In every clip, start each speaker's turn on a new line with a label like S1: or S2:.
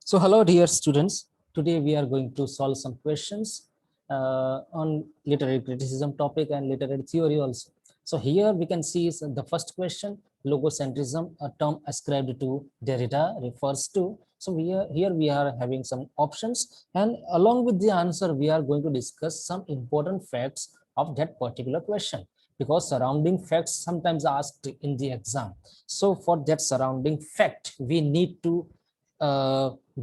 S1: So hello dear students, today we are going to solve some questions on literary criticism topic and literary theory also. So here we can see the first question, logocentrism, a term ascribed to Derrida refers to. So here we are having some options, and along with the answer we are going to discuss some important facts of that particular question, because surrounding facts sometimes asked in the exam. So for that surrounding fact we need to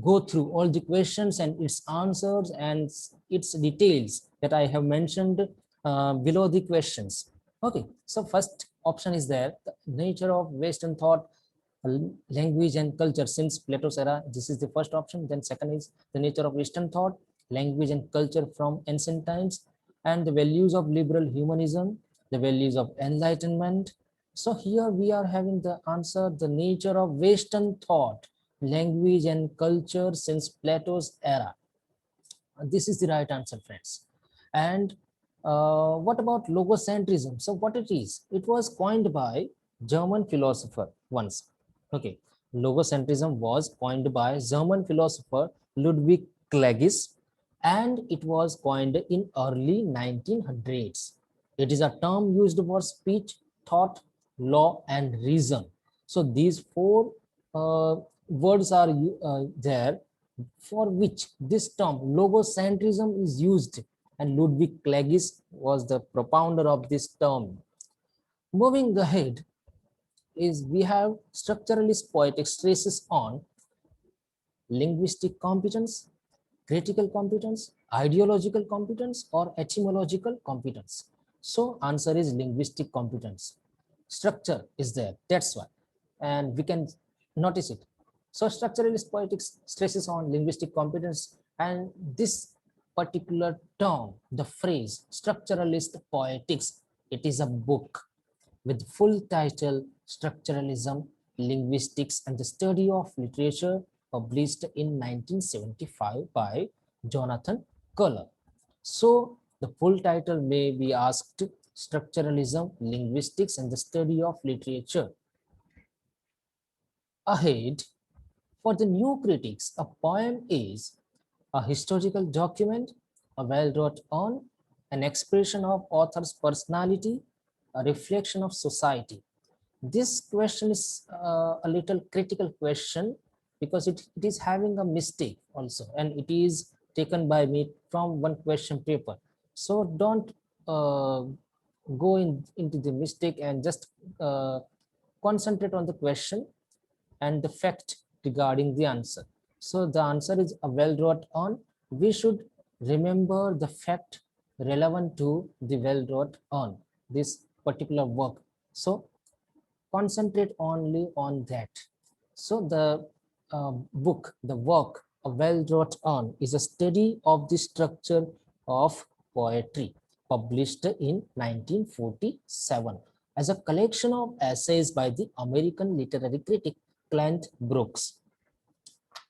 S1: go through all the questions and its answers and its details that I have mentioned below the questions. Okay, so first option is there, the nature of Western thought, language and culture since Plato's era. This is the first option. Then second is the nature of Western thought, language and culture from ancient times, and the values of liberal humanism, the values of enlightenment. So here we are having the answer, the nature of Western thought, language and culture since Plato's era. This is the right answer, friends. And what about logocentrism? So what it is? It was coined by German philosopher once. Okay, logocentrism was coined by German philosopher Ludwig Klages, and it was coined in early 1900s. It is a term used for speech, thought, law, and reason. So these four words are there for which this term logocentrism is used, and Ludwig Klages was the propounder of this term. Moving ahead is we have structuralist poetic stresses on linguistic competence, critical competence, ideological competence, or etymological competence. So answer is linguistic competence. Structure is there, that's why, and we can notice it. So structuralist poetics stresses on linguistic competence, and this particular term, the phrase structuralist poetics, it is a book with full title Structuralism, Linguistics and the Study of Literature, published in 1975 by Jonathan Culler. So the full title may be asked, Structuralism, Linguistics and the Study of Literature. Ahead, for the new critics, a poem is a historical document, a well wrought on, an expression of author's personality, a reflection of society. This question is a little critical question because it is having a mistake also, and it is taken by me from one question paper. So don't go into the mistake and just concentrate on the question and the fact regarding the answer. So the answer is a well wrought on. We should remember the fact relevant to the well wrought on this particular work. So concentrate only on that. So the book, the work, a well wrought on, is a study of the structure of poetry, published in 1947 as a collection of essays by the American literary critic Clint Brooks.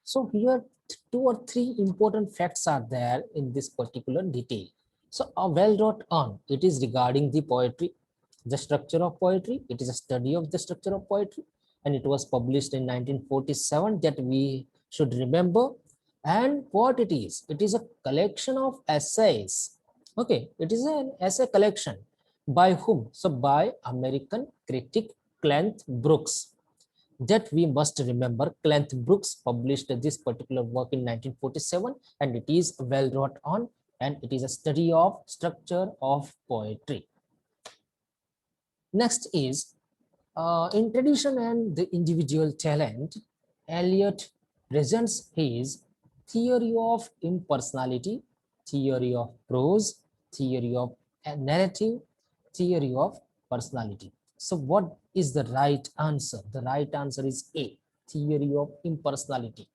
S1: So here two or three important facts are there in this particular detail. So a well wrought on, it is regarding the poetry, the structure of poetry. It is a study of the structure of poetry, and it was published in 1947, that we should remember. And what it is a collection of essays. Okay, it is an essay collection by whom? So by American critic Clint Brooks. That we must remember, Clint Brooks published this particular work in 1947, and it is well wrought on, and it is a study of structure of poetry. Next is in tradition and the individual talent, Eliot presents his theory of impersonality, theory of prose, theory of narrative, theory of personality. So what is the right answer? The right answer is A, theory of impersonality.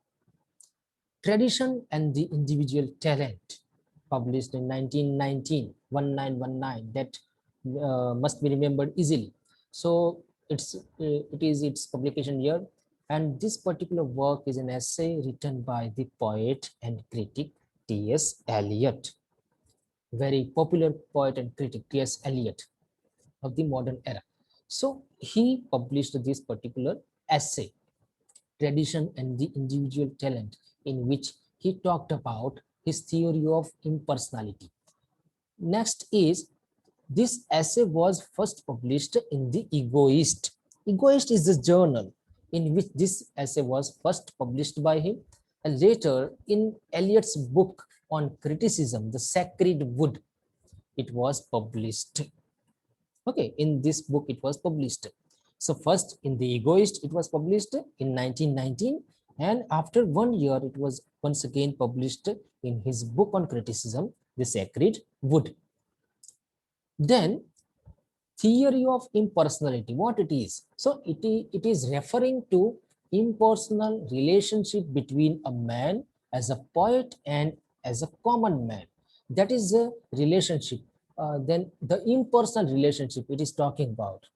S1: Tradition and the individual talent, published in 1919, that must be remembered easily. So it is its publication year, and this particular work is an essay written by the poet and critic T.S. Eliot, very popular poet and critic T.S. Eliot of the modern era. So he published this particular essay. tradition and the individual talent, in which he talked about his theory of impersonality. Next is, this essay was first published in the Egoist. Egoist is the journal in which this essay was first published by him, and later in Eliot's book on criticism, The Sacred Wood, it was published. Okay, in this book it was published. So first in the Egoist it was published in 1919, and after 1 year it was once again published in his book on criticism, The Sacred Wood. Then theory of impersonality, what it is? So it is referring to impersonal relationship between a man as a poet and as a common man. That is a relationship. Then the impersonal relationship it is talking about.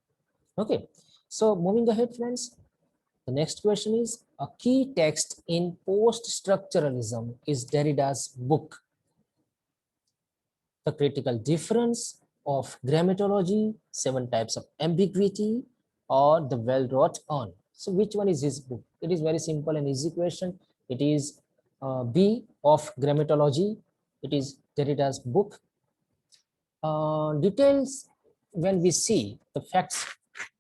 S1: Okay, so moving ahead, friends, the next question is, a key text in post-structuralism is Derrida's book, The Critical Difference of Grammatology, 7 Types of Ambiguity, or The Well-Wrought On. So which one is his book? It is very simple and easy question. It is B of Grammatology. It is Derrida's book. Details, when we see the facts,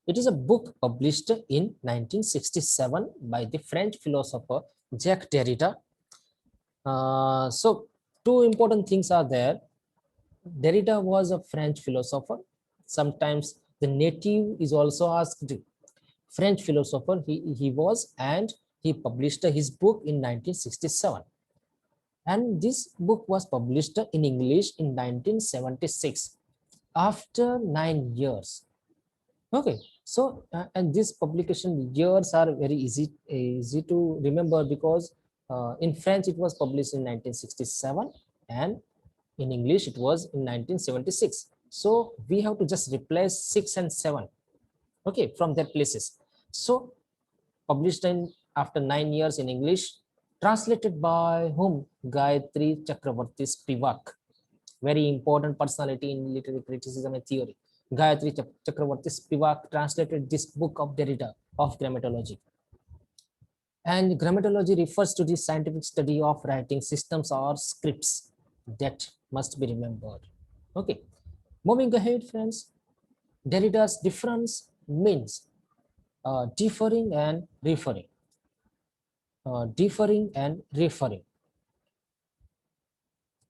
S1: it is a book published in 1967 by the French philosopher Jacques Derrida. So two important things are there. Derrida was a French philosopher. Sometimes the native is also asked. French philosopher he was, and he published his book in 1967. And this book was published in English in 1976, after 9 years. Okay, so and this publication years are very easy to remember, because in French it was published in 1967 and in English it was in 1976. So we have to just replace 6 and 7, okay, from their places. So published in after 9 years in English, translated by whom? Gayatri Chakravarti Spivak, very important personality in literary criticism and theory. Gayatri Chakravarti Spivak translated this book of Derrida of Grammatology. And grammatology refers to the scientific study of writing systems or scripts. That must be remembered. Okay, moving ahead, friends, Derrida's difference means differing and referring. Differing and referring.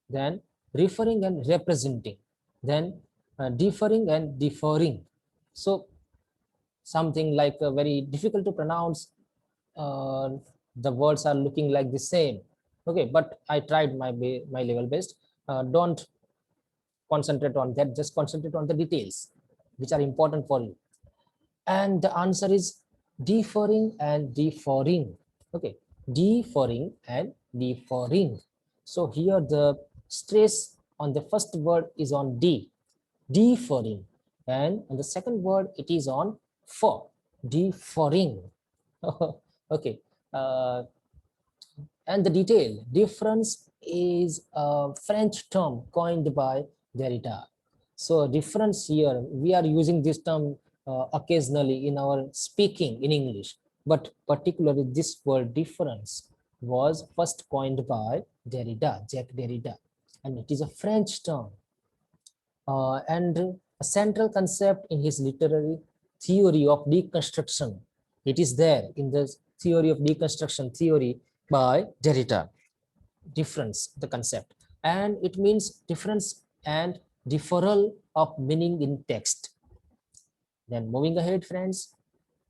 S1: Then referring and representing. Then differing and deferring. So something like very difficult to pronounce. The words are looking like the same. Okay, but I tried my level best. Don't concentrate on that, just concentrate on the details which are important for you. And the answer is deferring and deferring. Okay, deferring and deferring. So here the stress on the first word is on D, deferring, and on the second word it is on for, deferring. Okay, and the detail difference is a French term coined by Derrida. So difference here, we are using this term occasionally in our speaking in English, but particularly this word difference was first coined by Derrida, Jacques Derrida, and it is a French term. And a central concept in his literary theory of deconstruction. It is there in the theory of deconstruction theory by Derrida. Difference, the concept, and it means difference and deferral of meaning in text. Then moving ahead, friends,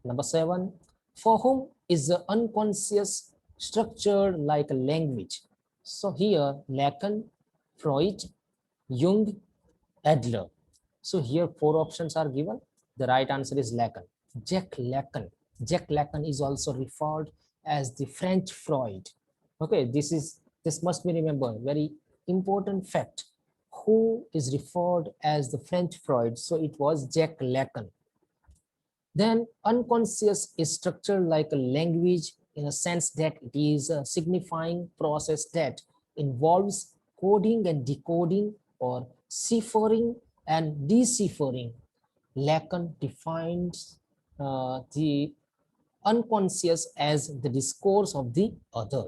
S1: number 7, for whom is the unconscious structured like a language? So here Lacan, Freud, Jung, Adler. So here 4 options are given. The right answer is Lacan. Jacques Lacan. Jacques Lacan is also referred as the French Freud. Okay, this must be remembered. Very important fact. Who is referred as the French Freud? So it was Jacques Lacan. Then unconscious is structured like a language in a sense that it is a signifying process that involves coding and decoding, or ciphering and deciphering. Lacan defines the unconscious as the discourse of the other.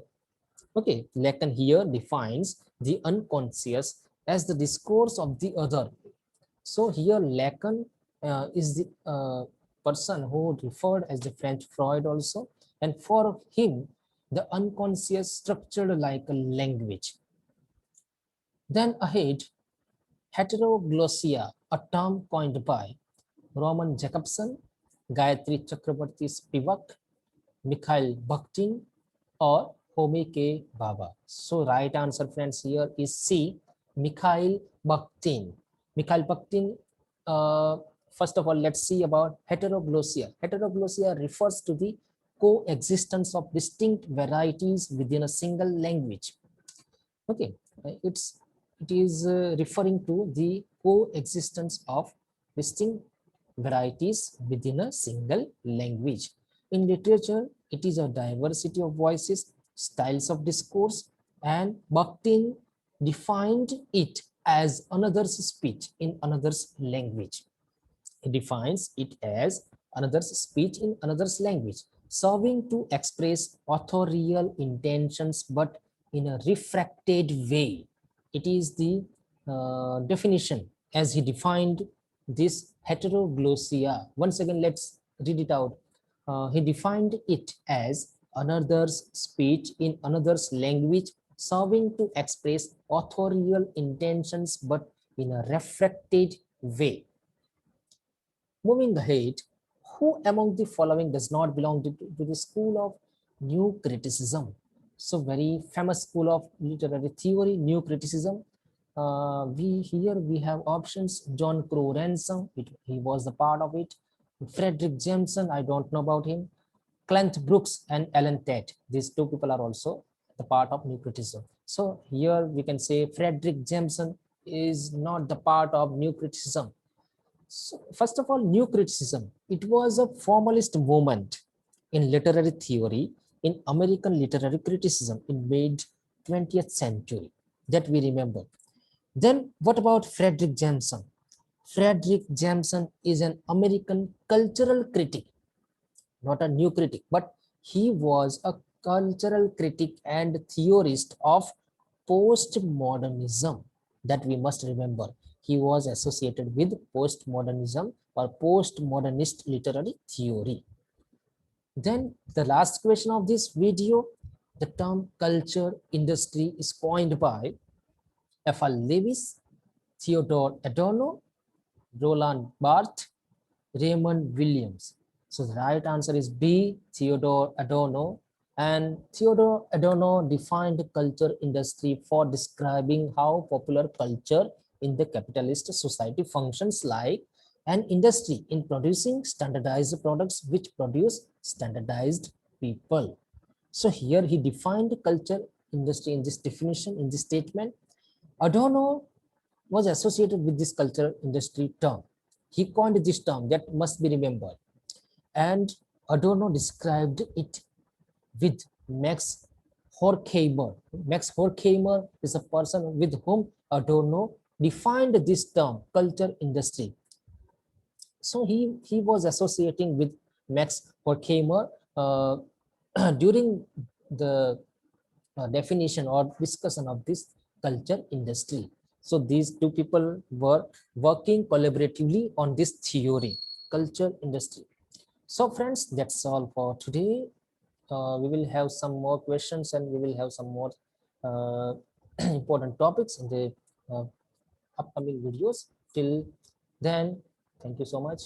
S1: Okay, Lacan here defines the unconscious as the discourse of the other. So here Lacan is the person who referred as the French Freud also, and for him the unconscious structured like a language. Then ahead, heteroglossia, a term coined by Roman Jacobson, Gayatri Chakrabarti Spivak, Mikhail Bakhtin, or Homi K. Baba. So right answer, friends, here is C, Mikhail Bakhtin. Mikhail Bakhtin, first of all, let's see about heteroglossia. Heteroglossia refers to the coexistence of distinct varieties within a single language. Okay, it is referring to the coexistence of distinct varieties within a single language. In literature, it is a diversity of voices, styles of discourse, and Bakhtin defined it as another's speech in another's language. He defines it as another's speech in another's language, serving to express authorial intentions but in a refracted way. It is the definition as he defined this heteroglossia. Once again, let's read it out. He defined it as another's speech in another's language, serving to express authorial intentions but in a refracted way. Moving ahead, who among the following does not belong to the school of new criticism? So very famous school of literary theory, new criticism. We have options. John Crowe Ransom, he was a part of it. Frederick Jameson, I don't know about him. Clint Brooks and Alan Tate. These two people are also the part of new criticism. So here we can say Frederick Jameson is not the part of new criticism. So first of all, new criticism, it was a formalist movement in literary theory in American literary criticism in mid 20th century that we remember. Then what about Frederick Jameson? Frederick Jameson is an American cultural critic, not a new critic, but he was a cultural critic and theorist of postmodernism that we must remember. He was associated with postmodernism or postmodernist literary theory. Then the last question of this video, the term culture industry is coined by F.R. Lewis, Theodore Adorno, Roland Barthes, Raymond Williams. So the right answer is B, Theodore Adorno. And Theodore Adorno defined culture industry for describing how popular culture in the capitalist society functions like an industry in producing standardized products which produce standardized people. So here he defined culture industry in this definition, in this statement. Adorno was associated with this culture industry term. He coined this term that must be remembered. And Adorno described it with Max Horkheimer. Max Horkheimer is a person with whom Adorno defined this term, culture industry. So he was associating with Max Horkheimer during the definition or discussion of this culture industry. So these two people were working collaboratively on this theory, culture industry. So friends, that's all for today. We will have some more questions and we will have some more important topics in the upcoming videos. Till then, thank you so much.